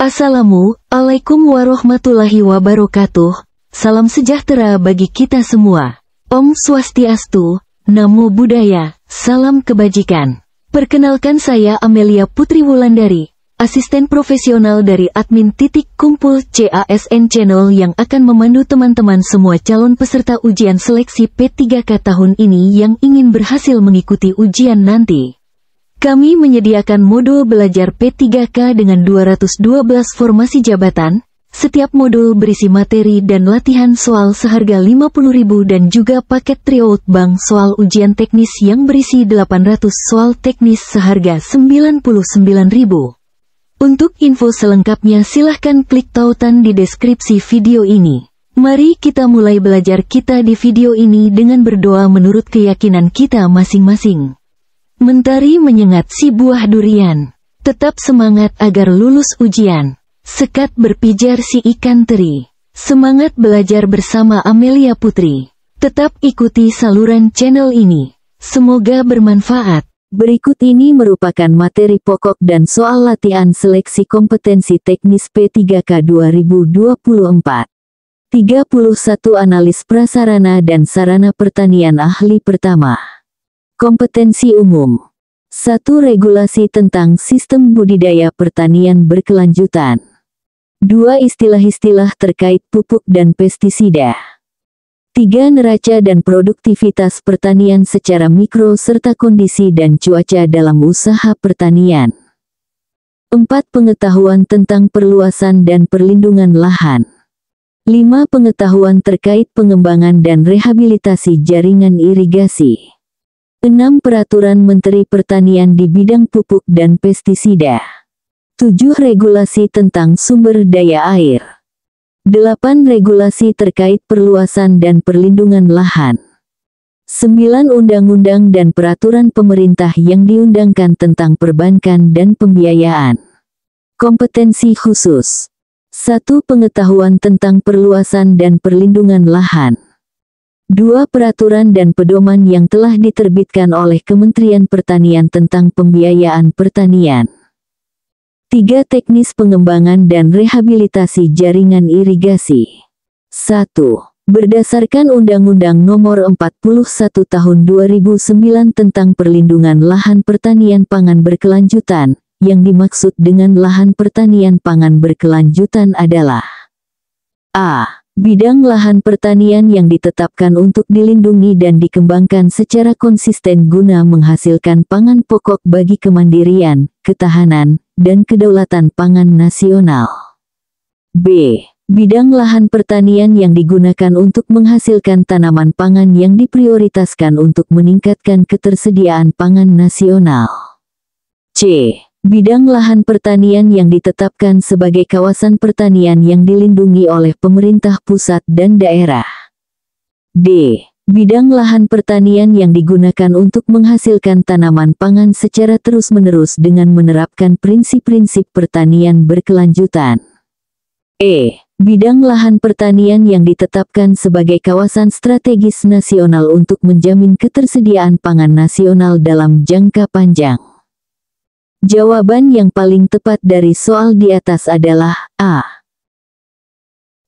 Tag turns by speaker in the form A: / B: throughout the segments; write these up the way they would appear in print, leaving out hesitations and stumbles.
A: Assalamualaikum warahmatullahi wabarakatuh. Salam sejahtera bagi kita semua. Om Swastiastu, Namo Buddhaya, salam kebajikan. Perkenalkan, saya Amelia Putri Wulandari, asisten profesional dari admin Kumpul CASN Channel yang akan memandu teman-teman semua calon peserta ujian seleksi P3K tahun ini yang ingin berhasil mengikuti ujian nanti. Kami menyediakan modul belajar P3K dengan 212 formasi jabatan. Setiap modul berisi materi dan latihan soal seharga 50.000 dan juga paket tryout bank soal ujian teknis yang berisi 800 soal teknis seharga 99.000. Untuk info selengkapnya silahkan klik tautan di deskripsi video ini. Mari kita mulai belajar kita di video ini dengan berdoa menurut keyakinan kita masing-masing. Mentari menyengat si buah durian. Tetap semangat agar lulus ujian. Sekat berpijar si ikan teri. Semangat belajar bersama Amelia Putri. Tetap ikuti saluran channel ini. Semoga bermanfaat. Berikut ini merupakan materi pokok dan soal latihan seleksi kompetensi teknis P3K 2024. 31 Analis prasarana dan sarana pertanian ahli pertama. Kompetensi umum. 1. Regulasi tentang sistem budidaya pertanian berkelanjutan. 2. Istilah-istilah terkait pupuk dan pestisida. 3. Neraca dan produktivitas pertanian secara mikro serta kondisi dan cuaca dalam usaha pertanian. 4. Pengetahuan tentang perluasan dan perlindungan lahan. 5. Pengetahuan terkait pengembangan dan rehabilitasi jaringan irigasi. 6. Peraturan Menteri Pertanian di bidang pupuk dan pestisida. 7. Regulasi tentang sumber daya air. 8. Regulasi terkait perluasan dan perlindungan lahan. 9. Undang-undang dan peraturan pemerintah yang diundangkan tentang perbankan dan pembiayaan. Kompetensi khusus. 1. Pengetahuan tentang perluasan dan perlindungan lahan. 2. Peraturan dan pedoman yang telah diterbitkan oleh Kementerian Pertanian tentang pembiayaan pertanian. 3. Teknis pengembangan dan rehabilitasi jaringan irigasi. 1. Berdasarkan Undang-Undang Nomor 41 Tahun 2009 tentang perlindungan lahan pertanian pangan berkelanjutan, yang dimaksud dengan lahan pertanian pangan berkelanjutan adalah A. Bidang lahan pertanian yang ditetapkan untuk dilindungi dan dikembangkan secara konsisten guna menghasilkan pangan pokok bagi kemandirian, ketahanan, dan kedaulatan pangan nasional. B. Bidang lahan pertanian yang digunakan untuk menghasilkan tanaman pangan yang diprioritaskan untuk meningkatkan ketersediaan pangan nasional. C. Bidang lahan pertanian yang ditetapkan sebagai kawasan pertanian yang dilindungi oleh pemerintah pusat dan daerah. D. Bidang lahan pertanian yang digunakan untuk menghasilkan tanaman pangan secara terus-menerus dengan menerapkan prinsip-prinsip pertanian berkelanjutan. E. Bidang lahan pertanian yang ditetapkan sebagai kawasan strategis nasional untuk menjamin ketersediaan pangan nasional dalam jangka panjang. Jawaban yang paling tepat dari soal di atas adalah A.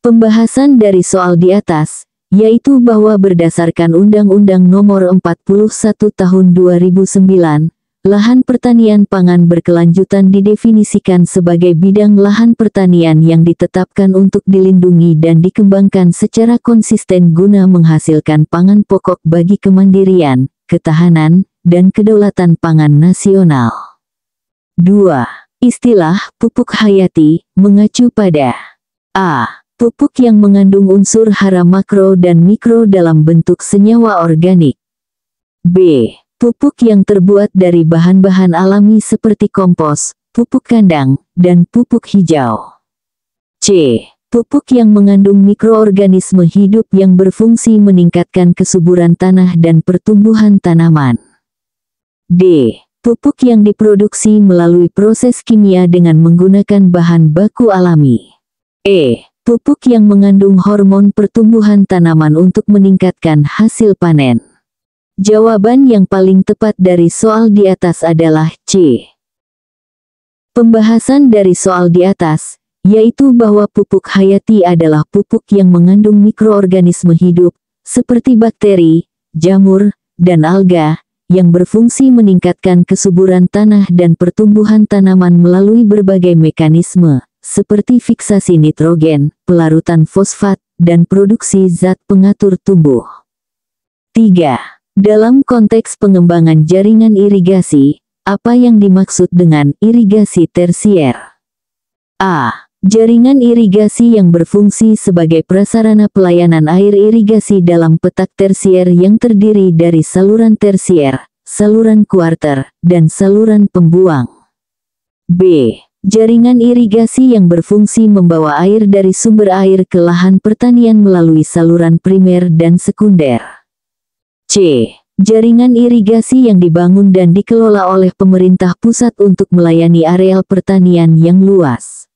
A: Pembahasan dari soal di atas, yaitu bahwa berdasarkan Undang-Undang Nomor 41 Tahun 2009, lahan pertanian pangan berkelanjutan didefinisikan sebagai bidang lahan pertanian yang ditetapkan untuk dilindungi dan dikembangkan secara konsisten guna menghasilkan pangan pokok bagi kemandirian, ketahanan, dan kedaulatan pangan nasional. 2. Istilah pupuk hayati mengacu pada A. Pupuk yang mengandung unsur hara makro dan mikro dalam bentuk senyawa organik. B. Pupuk yang terbuat dari bahan-bahan alami seperti kompos, pupuk kandang, dan pupuk hijau. C. Pupuk yang mengandung mikroorganisme hidup yang berfungsi meningkatkan kesuburan tanah dan pertumbuhan tanaman. D. Pupuk yang diproduksi melalui proses kimia dengan menggunakan bahan baku alami. E. Pupuk yang mengandung hormon pertumbuhan tanaman untuk meningkatkan hasil panen. Jawaban yang paling tepat dari soal di atas adalah C. Pembahasan dari soal di atas, yaitu bahwa pupuk hayati adalah pupuk yang mengandung mikroorganisme hidup, seperti bakteri, jamur, dan alga, yang berfungsi meningkatkan kesuburan tanah dan pertumbuhan tanaman melalui berbagai mekanisme, seperti fiksasi nitrogen, pelarutan fosfat, dan produksi zat pengatur tumbuh. 3. Dalam konteks pengembangan jaringan irigasi, apa yang dimaksud dengan irigasi tersier? A. Jaringan irigasi yang berfungsi sebagai prasarana pelayanan air irigasi dalam petak tersier yang terdiri dari saluran tersier, saluran kuarter, dan saluran pembuang. B. Jaringan irigasi yang berfungsi membawa air dari sumber air ke lahan pertanian melalui saluran primer dan sekunder. C. Jaringan irigasi yang dibangun dan dikelola oleh pemerintah pusat untuk melayani areal pertanian yang luas.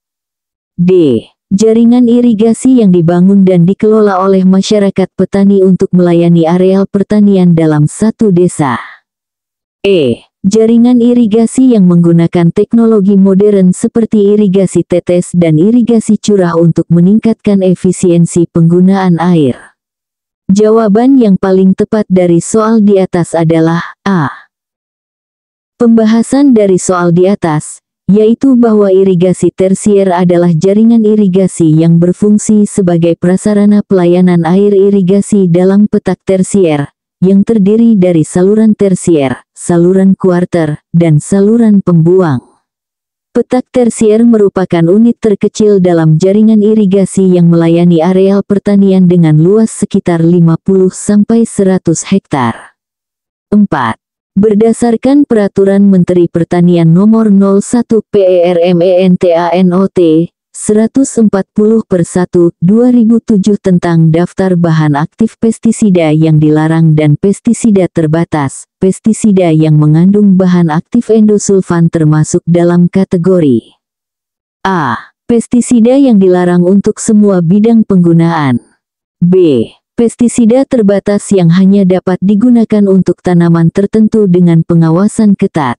A: D. Jaringan irigasi yang dibangun dan dikelola oleh masyarakat petani untuk melayani areal pertanian dalam satu desa. E. Jaringan irigasi yang menggunakan teknologi modern seperti irigasi tetes dan irigasi curah untuk meningkatkan efisiensi penggunaan air. Jawaban yang paling tepat dari soal di atas adalah A. Pembahasan dari soal di atas, yaitu bahwa irigasi tersier adalah jaringan irigasi yang berfungsi sebagai prasarana pelayanan air irigasi dalam petak tersier, yang terdiri dari saluran tersier, saluran kuarter, dan saluran pembuang. Petak tersier merupakan unit terkecil dalam jaringan irigasi yang melayani areal pertanian dengan luas sekitar 50-100 hektar. 4. Berdasarkan Peraturan Menteri Pertanian Nomor 01 PERMENTANOT 140/1/2007 tentang daftar bahan aktif pestisida yang dilarang dan pestisida terbatas, pestisida yang mengandung bahan aktif endosulfan termasuk dalam kategori A. Pestisida yang dilarang untuk semua bidang penggunaan. B. Pestisida terbatas yang hanya dapat digunakan untuk tanaman tertentu dengan pengawasan ketat.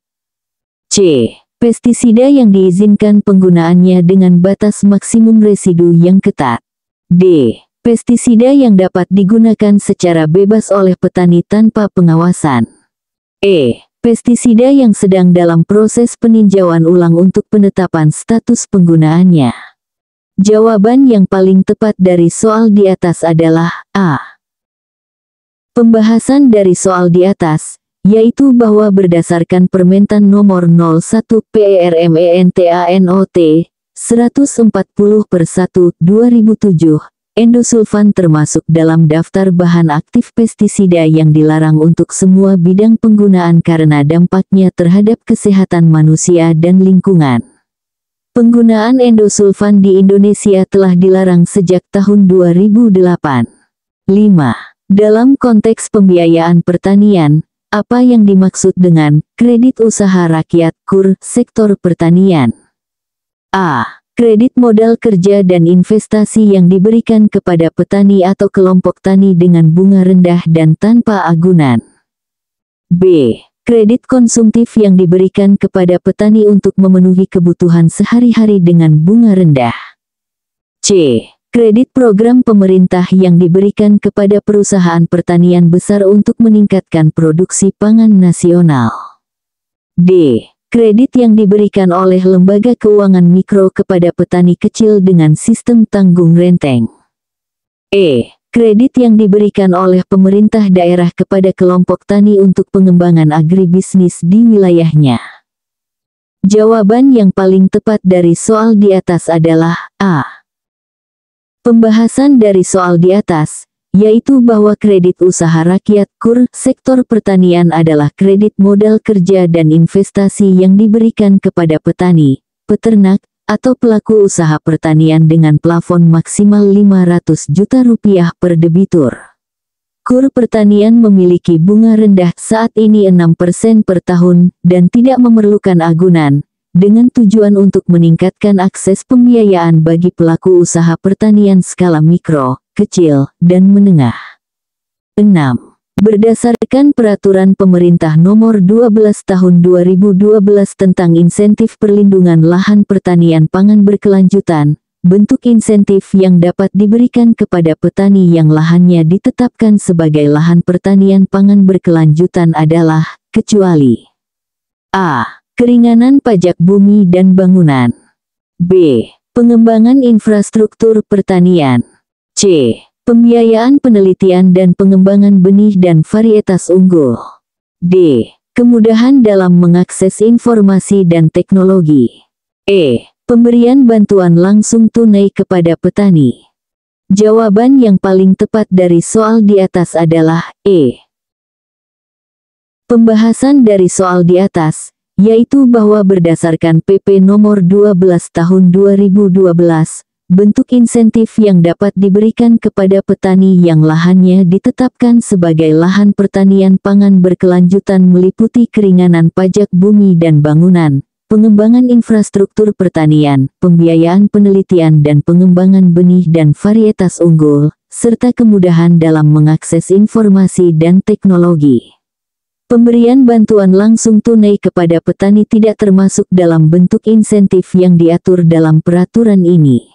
A: C. Pestisida yang diizinkan penggunaannya dengan batas maksimum residu yang ketat. D. Pestisida yang dapat digunakan secara bebas oleh petani tanpa pengawasan. E. Pestisida yang sedang dalam proses peninjauan ulang untuk penetapan status penggunaannya. Jawaban yang paling tepat dari soal di atas adalah A. Pembahasan dari soal di atas, yaitu bahwa berdasarkan Permentan Nomor 01 PERMENTANOT 140/1/2007, endosulfan termasuk dalam daftar bahan aktif pestisida yang dilarang untuk semua bidang penggunaan karena dampaknya terhadap kesehatan manusia dan lingkungan. Penggunaan endosulfan di Indonesia telah dilarang sejak tahun 2008. 5. Dalam konteks pembiayaan pertanian, apa yang dimaksud dengan kredit usaha rakyat KUR sektor pertanian? A. Kredit modal kerja dan investasi yang diberikan kepada petani atau kelompok tani dengan bunga rendah dan tanpa agunan. B. Kredit konsumtif yang diberikan kepada petani untuk memenuhi kebutuhan sehari-hari dengan bunga rendah. C. Kredit program pemerintah yang diberikan kepada perusahaan pertanian besar untuk meningkatkan produksi pangan nasional. D. Kredit yang diberikan oleh lembaga keuangan mikro kepada petani kecil dengan sistem tanggung renteng. E. Kredit yang diberikan oleh pemerintah daerah kepada kelompok tani untuk pengembangan agribisnis di wilayahnya. Jawaban yang paling tepat dari soal di atas adalah A. Pembahasan dari soal di atas, yaitu bahwa kredit usaha rakyat KUR sektor pertanian adalah kredit modal kerja dan investasi yang diberikan kepada petani, peternak, atau pelaku usaha pertanian dengan plafon maksimal Rp500 juta per debitur. KUR pertanian memiliki bunga rendah saat ini 6% per tahun dan tidak memerlukan agunan, dengan tujuan untuk meningkatkan akses pembiayaan bagi pelaku usaha pertanian skala mikro, kecil, dan menengah. 6. Berdasarkan Peraturan Pemerintah Nomor 12 Tahun 2012 tentang Insentif Perlindungan Lahan Pertanian Pangan Berkelanjutan, Bentuk insentif yang dapat diberikan kepada petani yang lahannya ditetapkan sebagai lahan pertanian pangan berkelanjutan adalah, kecuali A. Keringanan pajak bumi dan bangunan. B. Pengembangan infrastruktur pertanian. C. Pembiayaan penelitian dan pengembangan benih dan varietas unggul. D. Kemudahan dalam mengakses informasi dan teknologi. E. Pemberian bantuan langsung tunai kepada petani. Jawaban yang paling tepat dari soal di atas adalah E. Pembahasan dari soal di atas, yaitu bahwa berdasarkan PP nomor 12 tahun 2012, bentuk insentif yang dapat diberikan kepada petani yang lahannya ditetapkan sebagai lahan pertanian pangan berkelanjutan meliputi keringanan pajak bumi dan bangunan, pengembangan infrastruktur pertanian, pembiayaan penelitian dan pengembangan benih dan varietas unggul, serta kemudahan dalam mengakses informasi dan teknologi. Pemberian bantuan langsung tunai kepada petani tidak termasuk dalam bentuk insentif yang diatur dalam peraturan ini.